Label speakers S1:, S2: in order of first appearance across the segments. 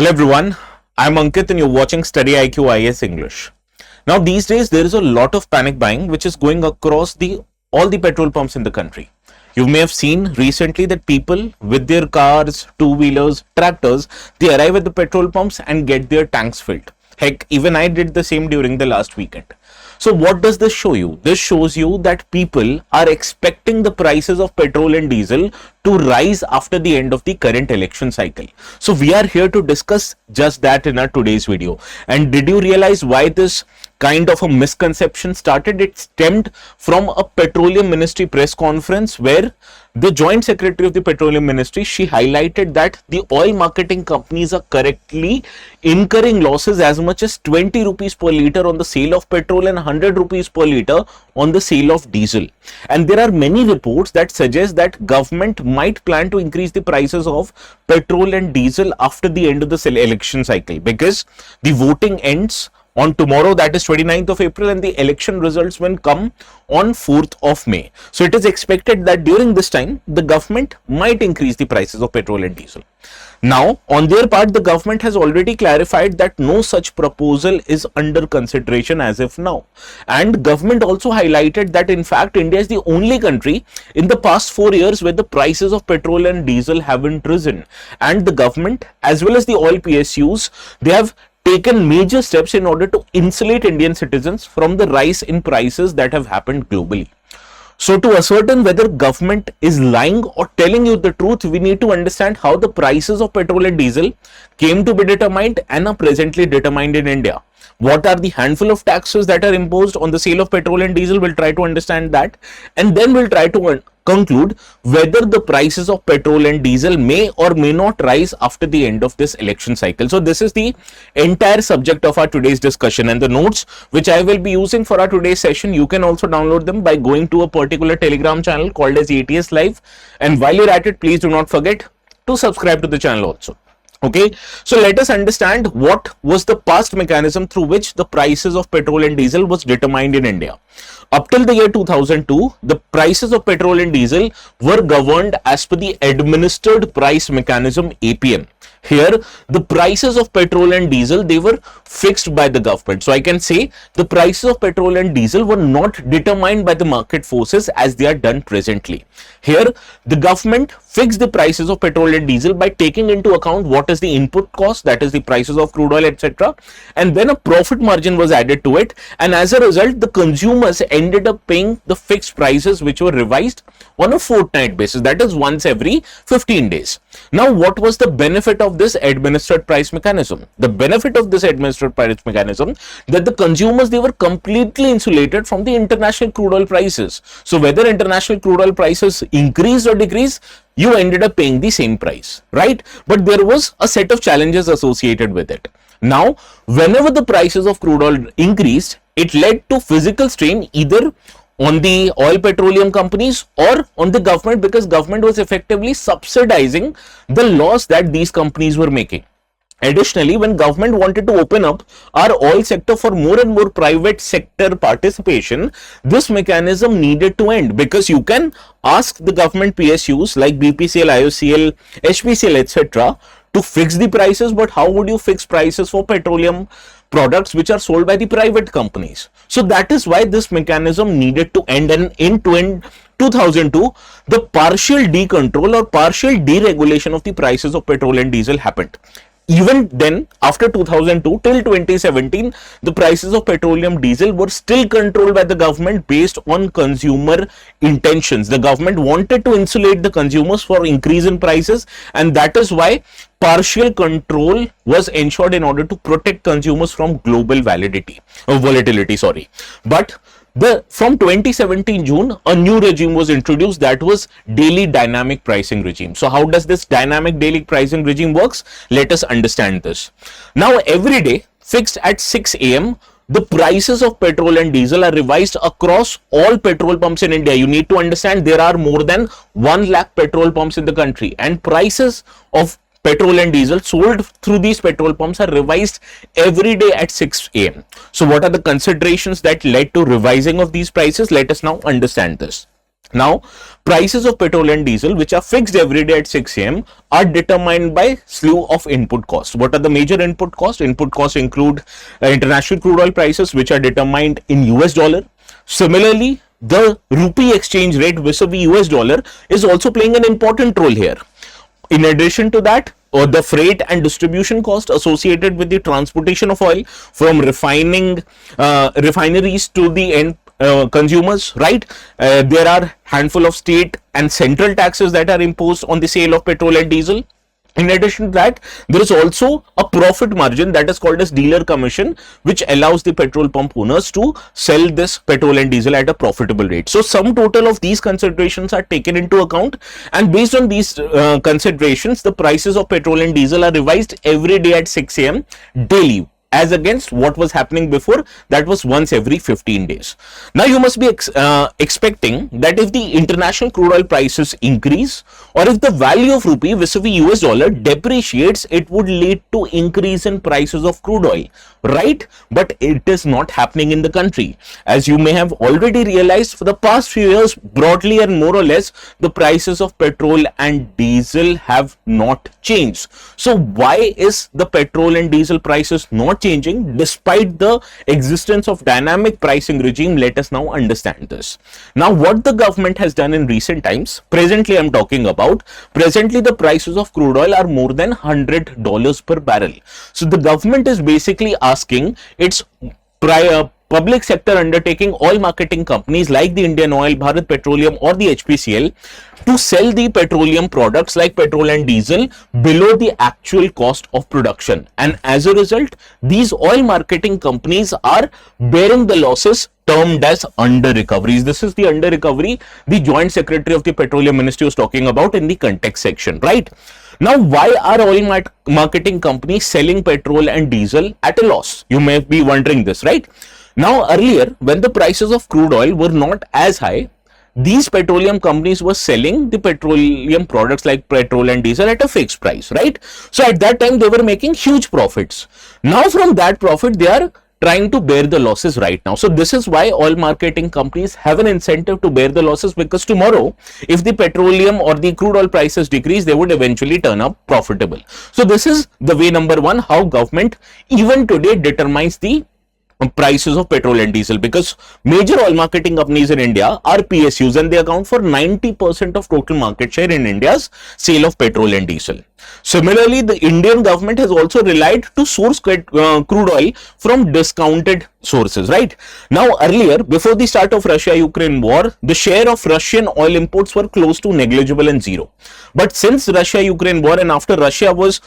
S1: Hello everyone, I'm Ankit and you're watching StudyIQ IAS English. Now these days there is a lot of panic buying which is going across all the petrol pumps in the country. You may have seen recently that people with their cars, two-wheelers, tractors, they arrive at the petrol pumps and get their tanks filled. Heck, even I did the same during the last weekend. So what does this show you? This shows you that people are expecting the prices of petrol and diesel to rise after the end of the current election cycle. So we are here to discuss just that in our today's video. And did you realize why this kind of a misconception started? It stemmed from a petroleum ministry press conference where the joint secretary of the petroleum ministry, she highlighted that the oil marketing companies are correctly incurring losses as much as 20 rupees per litre on the sale of petrol and 100 rupees per litre on the sale of diesel. And there are many reports that suggest that government might plan to increase the prices of petrol and diesel after the end of the election cycle, because the voting ends on tomorrow, that is 29th of April, and the election results will come on 4th of May. So it is expected that during this time, the government might increase the prices of petrol and diesel. Now, on their part, the government has already clarified that no such proposal is under consideration as of now. And government also highlighted that in fact, India is the only country in the past 4 years where the prices of petrol and diesel haven't risen. And the government as well as the oil PSUs, they have taken major steps in order to insulate Indian citizens from the rise in prices that have happened globally. So to ascertain whether government is lying or telling you the truth, we need to understand how the prices of petrol and diesel came to be determined and are presently determined in India. What are the handful of taxes that are imposed on the sale of petrol and diesel? We'll try to understand that, and then we'll try to conclude whether the prices of petrol and diesel may or may not rise after the end of this election cycle. So this is the entire subject of our today's discussion, and the notes which I will be using for our today's session, you can also download them by going to a particular Telegram channel called as ATS Live. And while you're at it, please do not forget to subscribe to the channel also. Okay, so let us understand what was the past mechanism through which the prices of petrol and diesel was determined in India. Up till the year 2002, the prices of petrol and diesel were governed as per the administered price mechanism APM. Here, the prices of petrol and diesel, they were fixed by the government. So I can say the prices of petrol and diesel were not determined by the market forces as they are done presently. Here, the government fixed the prices of petrol and diesel by taking into account what is the input cost, that is the prices of crude oil, etc. And then a profit margin was added to it. And as a result, the consumers ended up paying the fixed prices which were revised on a fortnight basis, that is once every 15 days. Now, what was the benefit of this administered price mechanism? The benefit of this administered price mechanism, that the consumers, they were completely insulated from the international crude oil prices. So whether international crude oil prices increased or decreased, you ended up paying the same price, right? But there was a set of challenges associated with it. Now, whenever the prices of crude oil increased, it led to physical strain either on the oil petroleum companies or on the government, because government was effectively subsidizing the loss that these companies were making. Additionally, when government wanted to open up our oil sector for more and more private sector participation, this mechanism needed to end, because you can ask the government PSUs like BPCL, IOCL, HPCL, etc. to fix the prices, but how would you fix prices for petroleum products which are sold by the private companies? So that is why this mechanism needed to end, and in 2002, the partial decontrol or partial deregulation of the prices of petrol and diesel happened. Even then, after 2002 till 2017, the prices of petroleum diesel were still controlled by the government based on consumer intentions. The government wanted to insulate the consumers for increase in prices, and that is why partial control was ensured in order to protect consumers from global volatility. But from 2017 June, a new regime was introduced, that was daily dynamic pricing regime. So how does this dynamic daily pricing regime works? Let us understand this. Now, every day fixed at 6 a.m., the prices of petrol and diesel are revised across all petrol pumps in India. You need to understand there are more than 1 lakh petrol pumps in the country, and prices of petrol and diesel sold through these petrol pumps are revised every day at 6 a.m. So what are the considerations that led to revising of these prices? Let us now understand this. Now, prices of petrol and diesel, which are fixed every day at 6 a.m., are determined by slew of input costs. What are the major input costs? Input costs include international crude oil prices, which are determined in US dollar. Similarly, the rupee exchange rate vis-a-vis US dollar is also playing an important role here. In addition to that, or the freight and distribution cost associated with the transportation of oil from refineries to the end consumers, right? There are handful of state and central taxes that are imposed on the sale of petrol and diesel. In addition to that, there is also a profit margin that is called as dealer commission, which allows the petrol pump owners to sell this petrol and diesel at a profitable rate. So sum total of these considerations are taken into account, and based on these considerations, the prices of petrol and diesel are revised every day at 6 a.m. daily, as against what was happening before, that was once every 15 days. Now you must be expecting that if the international crude oil prices increase, or if the value of rupee vis-a-vis US dollar depreciates, it would lead to increase in prices of crude oil, right? But it is not happening in the country. As you may have already realized, for the past few years, broadly and more or less, the prices of petrol and diesel have not changed. So why is the petrol and diesel prices not changing despite the existence of dynamic pricing regime? Let us now understand this. Now, what the government has done in recent times, presently I'm talking about, presently the prices of crude oil are more than $100 per barrel. So the government is basically asking its public sector undertaking, oil marketing companies like the Indian Oil, Bharat Petroleum or the HPCL to sell the petroleum products like petrol and diesel below the actual cost of production. And as a result, these oil marketing companies are bearing the losses termed as under recoveries. This is the under recovery the Joint Secretary of the Petroleum Ministry was talking about in the context section, right? Now, why are oil marketing companies selling petrol and diesel at a loss? You may be wondering this, right? Now, earlier, when the prices of crude oil were not as high, these petroleum companies were selling the petroleum products like petrol and diesel at a fixed price, right? So at that time, they were making huge profits. Now, from that profit, they are trying to bear the losses right now. So this is why oil marketing companies have an incentive to bear the losses, because tomorrow, if the petroleum or the crude oil prices decrease, they would eventually turn up profitable. So this is the way, number one, how government even today determines the prices of petrol and diesel, because major oil marketing companies in India are PSUs and they account for 90% of total market share in India's sale of petrol and diesel. Similarly, the Indian government has also relied to source crude oil from discounted sources, right? Now, earlier, before the start of Russia-Ukraine war, the share of Russian oil imports were close to negligible and zero. But since Russia-Ukraine war and after Russia was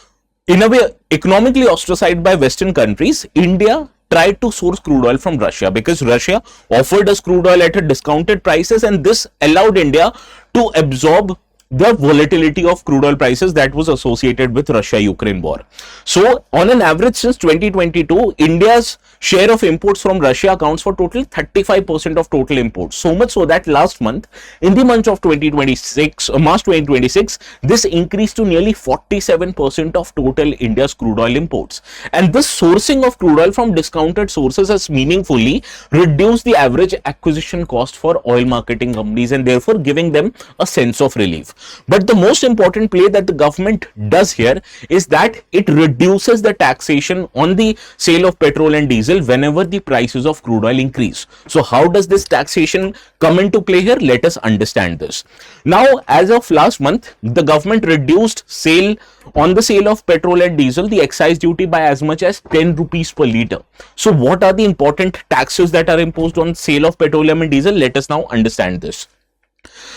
S1: in a way economically ostracized by Western countries, India tried to source crude oil from Russia, because Russia offered us crude oil at a discounted prices, and this allowed India to absorb the volatility of crude oil prices that was associated with Russia-Ukraine war. So on an average since 2022, India's share of imports from Russia accounts for total 35% of total imports. So much so that last month, in the month of March 2026, this increased to nearly 47% of total India's crude oil imports. And this sourcing of crude oil from discounted sources has meaningfully reduced the average acquisition cost for oil marketing companies, and therefore giving them a sense of relief. But the most important play that the government does here is that it reduces the taxation on the sale of petrol and diesel whenever the prices of crude oil increase. So how does this taxation come into play here? Let us understand this. Now, as of last month, the government reduced on the sale of petrol and diesel the excise duty by as much as 10 rupees per litre. So what are the important taxes that are imposed on sale of petroleum and diesel? Let us now understand this.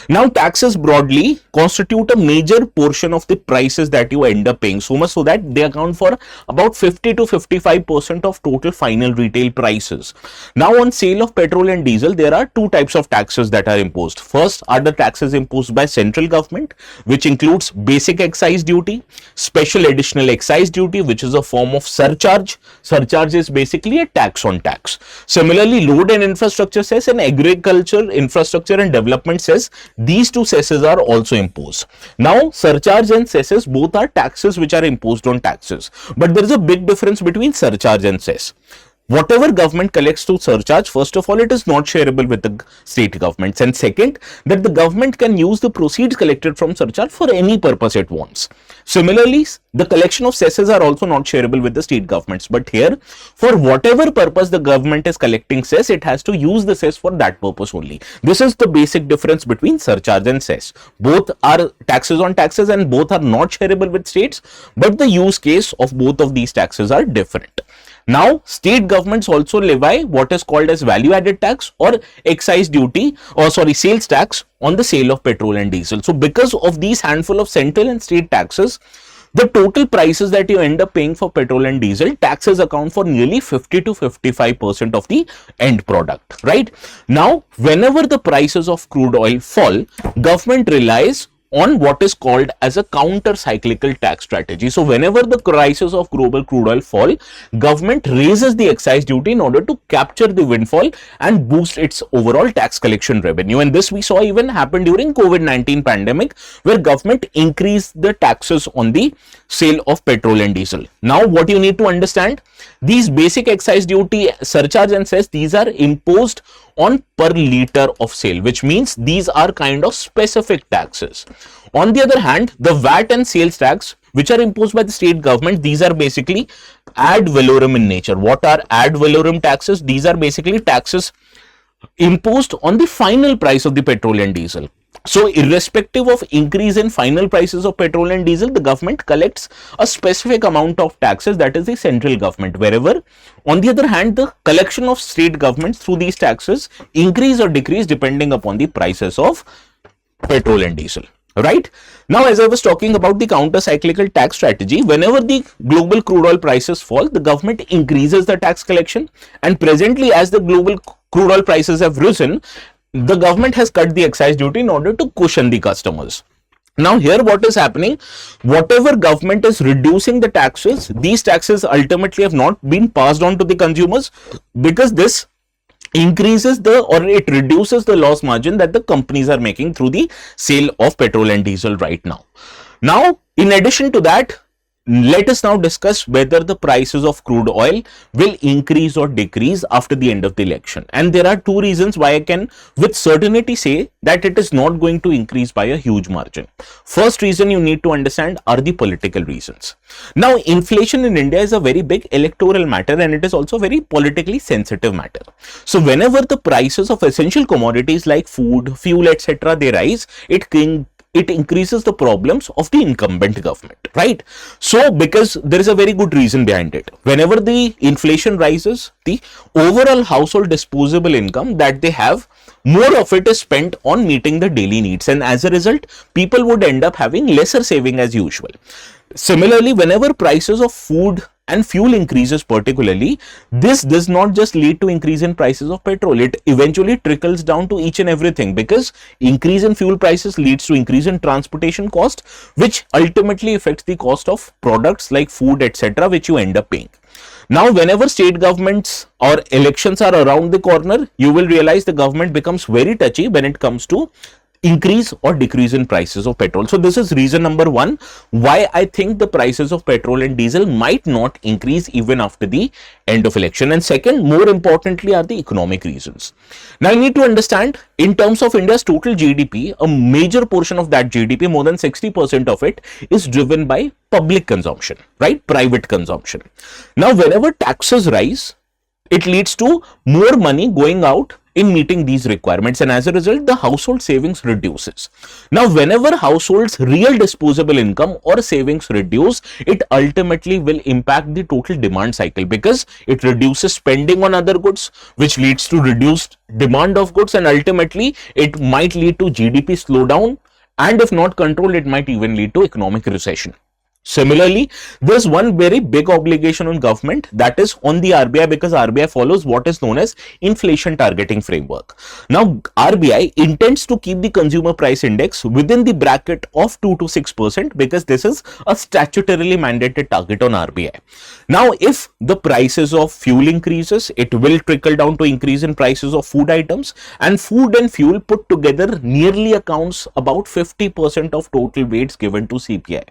S1: Now, taxes broadly constitute a major portion of the prices that you end up paying, so much so that they account for about 50 to 55% of total final retail prices. Now, on sale of petrol and diesel, there are two types of taxes that are imposed. First are the taxes imposed by central government, which includes basic excise duty, special additional excise duty, which is a form of surcharge. Surcharge is basically a tax on tax. Similarly, road and infrastructure cess and agriculture, infrastructure and development cess, these two cesses are also imposed. Now, surcharge and cesses both are taxes which are imposed on taxes, but there is a big difference between surcharge and cess. whatever government collects through surcharge, first of all, it is not shareable with the state governments. And second, that the government can use the proceeds collected from surcharge for any purpose it wants. Similarly, the collection of cesses are also not shareable with the state governments. But here, for whatever purpose the government is collecting cess, it has to use the cess for that purpose only. This is the basic difference between surcharge and cess. Both are taxes on taxes and both are not shareable with states, but the use case of both of these taxes are different. Now, state governments also levy what is called as value added tax or excise duty, or sales tax on the sale of petrol and diesel. So because of these handful of central and state taxes, the total prices that you end up paying for petrol and diesel, taxes account for nearly 50 to 55% of the end product, right? Now, whenever the prices of crude oil fall, government relies on what is called as a counter-cyclical tax strategy. So whenever the prices of global crude oil fall, government raises the excise duty in order to capture the windfall and boost its overall tax collection revenue. And this we saw even happen during COVID-19 pandemic, where government increased the taxes on the sale of petrol and diesel. Now what you need to understand, these basic excise duty, surcharge and cess, these are imposed on per liter of sale, which means these are kind of specific taxes. On the other hand, the VAT and sales tax, which are imposed by the state government, these are basically ad valorem in nature. What are ad valorem taxes? These are basically taxes imposed on the final price of the petrol and diesel. So irrespective of increase in final prices of petrol and diesel, the government collects a specific amount of taxes, that is the central government. Wherever, on the other hand, the collection of state governments through these taxes increase or decrease depending upon the prices of petrol and diesel. Right? Now, as I was talking about the counter-cyclical tax strategy, whenever the global crude oil prices fall, the government increases the tax collection. And presently, as the global crude oil prices have risen, the government has cut the excise duty in order to cushion the customers. Now here what is happening, whatever government is reducing the taxes, these taxes ultimately have not been passed on to the consumers, because this increases it reduces the loss margin that the companies are making through the sale of petrol and diesel right now. Now, in addition to that, let us now discuss whether the prices of crude oil will increase or decrease after the end of the election. And there are two reasons why I can with certainty say that it is not going to increase by a huge margin. First reason you need to understand are the political reasons. Now, inflation in India is a very big electoral matter, and it is also a very politically sensitive matter. So whenever the prices of essential commodities like food, fuel, etc., they rise, it increases the problems of the incumbent government, right? So, because there is a very good reason behind it. Whenever the inflation rises, the overall household disposable income that they have, more of it is spent on meeting the daily needs. And as a result, people would end up having lesser saving as usual. Similarly, whenever prices of food and fuel increases particularly, this does not just lead to increase in prices of petrol. It eventually trickles down to each and everything, because increase in fuel prices leads to increase in transportation cost, which ultimately affects the cost of products like food, etc., which you end up paying. Now, whenever state governments or elections are around the corner, you will realize the government becomes very touchy when it comes to increase or decrease in prices of petrol. So this is reason number one why I think the prices of petrol and diesel might not increase even after the end of election. And second, more importantly, are the economic reasons. Now you need to understand, in terms of India's total GDP, a major portion of that GDP, more than 60% of it, is driven by public consumption, right? Private consumption. Now, whenever taxes rise, it leads to more money going out in meeting these requirements, and as a result, the household savings reduces. Now, whenever households' real disposable income or savings reduce, it ultimately will impact the total demand cycle, because it reduces spending on other goods, which leads to reduced demand of goods, and ultimately it might lead to GDP slowdown, and if not controlled, it might even lead to economic recession. Similarly, there's one very big obligation on government, that is on the RBI, because RBI follows what is known as inflation targeting framework. Now, RBI intends to keep the consumer price index within the bracket of 2 to 6%, because this is a statutorily mandated target on RBI. Now, if the prices of fuel increases, it will trickle down to increase in prices of food items, and food and fuel put together nearly accounts about 50% of total weights given to CPI.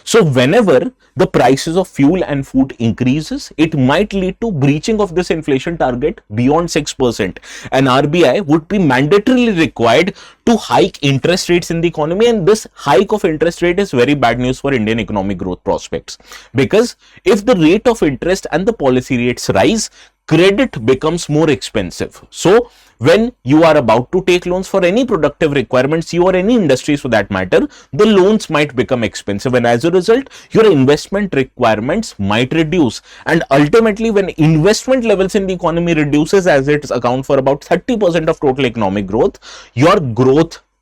S1: So, whenever the prices of fuel and food increases, it might lead to breaching of this inflation target beyond 6%, and RBI would be mandatorily required to hike interest rates in the economy, and this hike of interest rate is very bad news for Indian economic growth prospects, because if the rate of interest and the policy rates rise, credit becomes more expensive. So when you are about to take loans for any productive requirements, you or any industries for that matter, the loans might become expensive, and as a result your investment requirements might reduce, and ultimately when investment levels in the economy reduces, as it accounts for about 30% of total economic growth, your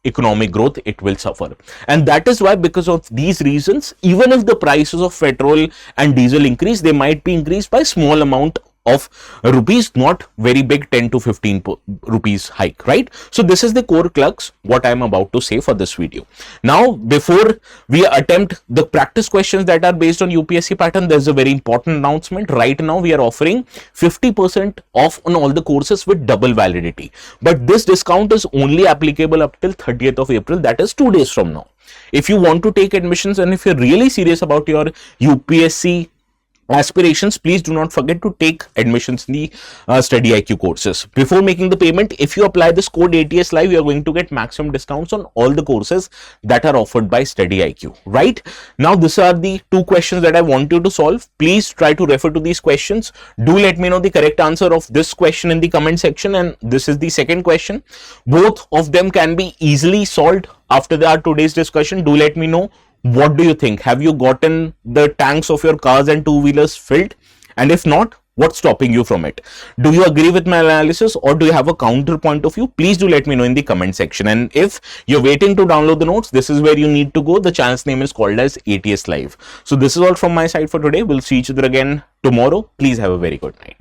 S1: economic growth, it will suffer. And that is why, because of these reasons, even if the prices of petrol and diesel increase, they might be increased by small amount of rupees, not very big 10 to 15 rupees hike, right? So this is the core crux what I am about to say for this video. Now, before we attempt the practice questions that are based on UPSC pattern, there's a very important announcement. Right now we are offering 50% off on all the courses with double validity, but this discount is only applicable up till 30th of April, that is 2 days from now. If you want to take admissions and if you're really serious about your UPSC aspirations, please do not forget to take admissions in the StudyIQ courses. Before making the payment, if you apply this code ATS Live, you are going to get maximum discounts on all the courses that are offered by StudyIQ. Right now, these are the 2 questions that I want you to solve. Please try to refer to these questions. Do let me know the correct answer of this question in the comment section, and this is the second question. Both of them can be easily solved after our today's discussion. Do let me know, what do you think? Have you gotten the tanks of your cars and two-wheelers filled? And if not, what's stopping you from it? Do you agree with my analysis, or do you have a counter point of view? Please do let me know in the comment section. And if you're waiting to download the notes, this is where you need to go. The channel's name is called as ATS Live. So this is all from my side for today. We'll see each other again tomorrow. Please have a very good night.